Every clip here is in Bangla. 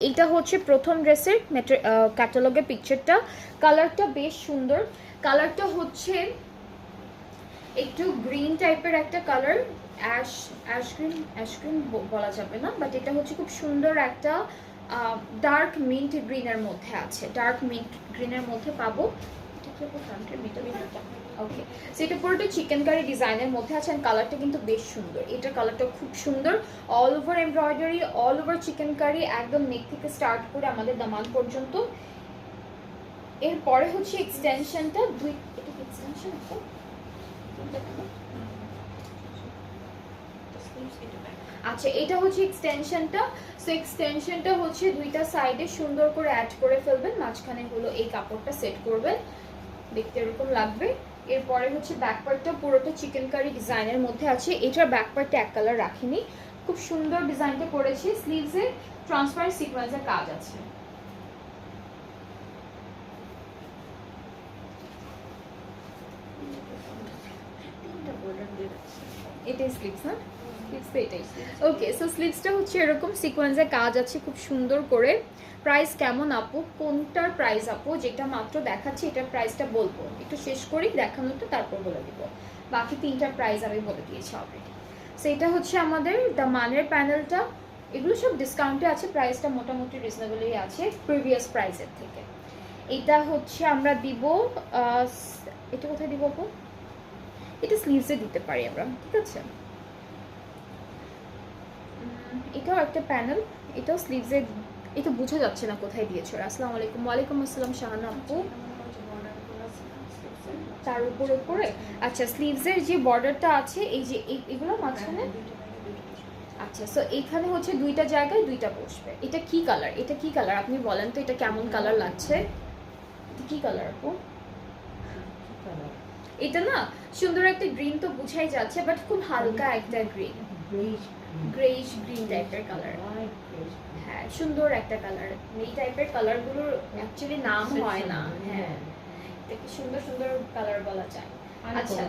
এইটা হচ্ছে প্রথম ড্রেসের ক্যাটালগের পিকচারটা। কালারটা বেশ সুন্দর, কালারটা হচ্ছে একটু গ্রিন টাইপের একটা কালার, অ্যাশ গ্রিন বলা যাবে না, বাট এটা হচ্ছে খুব সুন্দর একটা ডার্ক মিন্ট গ্রিনের মধ্যে আছে, ডার্ক মিন্ট গ্রিনের মধ্যে পাবো। ওকে, সেটা পুরোটা চিকেন কারি ডিজাইনের মধ্যে আছে, আর কালারটা কিন্তু বেশ সুন্দর, এটার কালারটা খুব সুন্দর। All over embroidery, all over chikankari, একদম নেক থেকে স্টার্ট করে আমাদের দামান পর্যন্ত। এরপরে হচ্ছে এক্সটেনশনটা, এটা কি এক্সটেনশন? আচ্ছা, এটা হচ্ছে এক্সটেনশনটা। সো এক্সটেনশনটা হচ্ছে দুইটা সাইডে সুন্দর করে অ্যাড করে ফেলবেন, মাঝখানে হলো এই কাপড়টা সেট করবেন, দেখতে এরকম লাগবে। এরপরে হচ্ছে ব্যাক পার্টটা পুরোটা চিকেন কারি ডিজাইনের মধ্যে আছে, এটার ব্যাক পার্টটা এক কালার রাখিনি, খুব সুন্দর ডিজাইনটা করেছি। স্লিভসে ট্রান্সপারেন্ট সিকোয়েন্সের কাজ আছে। এটাই স্লিভস না? ওকে, সো স্লিভসটা হচ্ছে এরকম সিকোয়েন্সের কাজ আছে খুব সুন্দর করে। প্রাইস কেমন আপু? কোনটার প্রাইস আপু? যেটা মাত্র দেখাচ্ছি এটার প্রাইসটা বলবো, একটু শেষ করি দেখানোটা, তারপর বলে দিব। বাকি তিনটার প্রাইস আমি বলে দিয়েছি অলরেডি। সো এটা হচ্ছে আমাদের দামানের প্যানেলটা, এগুলো সব ডিসকাউন্টে আছে, প্রাইসটা মোটামুটি রিজনেবলই আছে প্রিভিয়াস প্রাইসের থেকে। এটা হচ্ছে আমরা দিব, এটা কোথায় দিব আপু? এটা স্লিভসে দিতে পারি আমরা, ঠিক আছে। এটাও একটা প্যানেল, এটাও স্লিভসে, এটা বোঝা যাচ্ছে না কোথায় দিয়েছো। আসসালামু আলাইকুম। ওয়ালাইকুম আসসালাম শাহানা আপু। তার উপরে আচ্ছা, স্লিভসের যে বর্ডারটা আছে এই যে এগুলো মাঝখানে, আচ্ছা, সো এইখানে হচ্ছে দুইটা জায়গায় দুইটা বসবে। এটা কি কালার? এটা কি কালার আপনি বলেন তো, এটা কেমন কালার লাগছে? এটা কি কালার আপু? এটা না সুন্দর একটা গ্রিন তো বুঝাই যাচ্ছে, বাট খুব হালকা একটা গ্রিন, গ্রেইশ গ্রিন টাইপের কালার। হ্যাঁ, সুন্দর একটা কালার। এই টাইপের কালারগুলোর অ্যাকচুয়ালি নাম হয় না। হ্যাঁ, এটাকে সুন্দর সুন্দর কালার বলা যায়। আচ্ছা,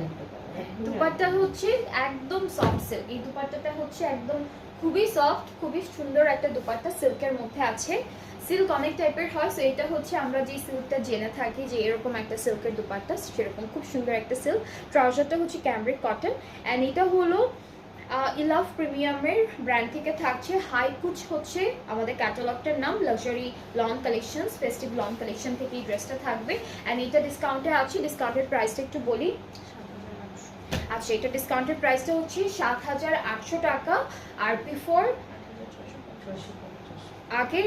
দুপাট্টা হচ্ছে একদম সফট সিল্ক, এই দুপাট্টাটা হচ্ছে একদম খুবই সফট, খুবই সুন্দর একটা দুপাট্টা, সিল্কের মধ্যে আছে। সিল্ক অনেক টাইপের হয়, সো এটা হচ্ছে আমরা যে সিল্কটা জেনে থাকি যে এরকম একটা সিল্কের দুপাট্টা, সেরকম খুব সুন্দর একটা সিল্ক। ট্রাউজারটা হচ্ছে ক্যামব্রিক কটন, অ্যান্ড এটা হলো ইলাভ প্রিমিয়ামের ব্র্যান্ড থেকে থাকছে। হাই কুচ হচ্ছে আমাদের ক্যাটালগটার নাম, luxury long collections, festive long collection থেকে এই ড্রেসটা থাকবে। অ্যান্ড এটা ডিসকাউন্টে আছে, ডিসকাউন্টের প্রাইসটা একটু বলি। আচ্ছা, এটা ডিসকাউন্টের প্রাইসটা হচ্ছে ৭,৮০০ টাকা, আর বিফোর আগের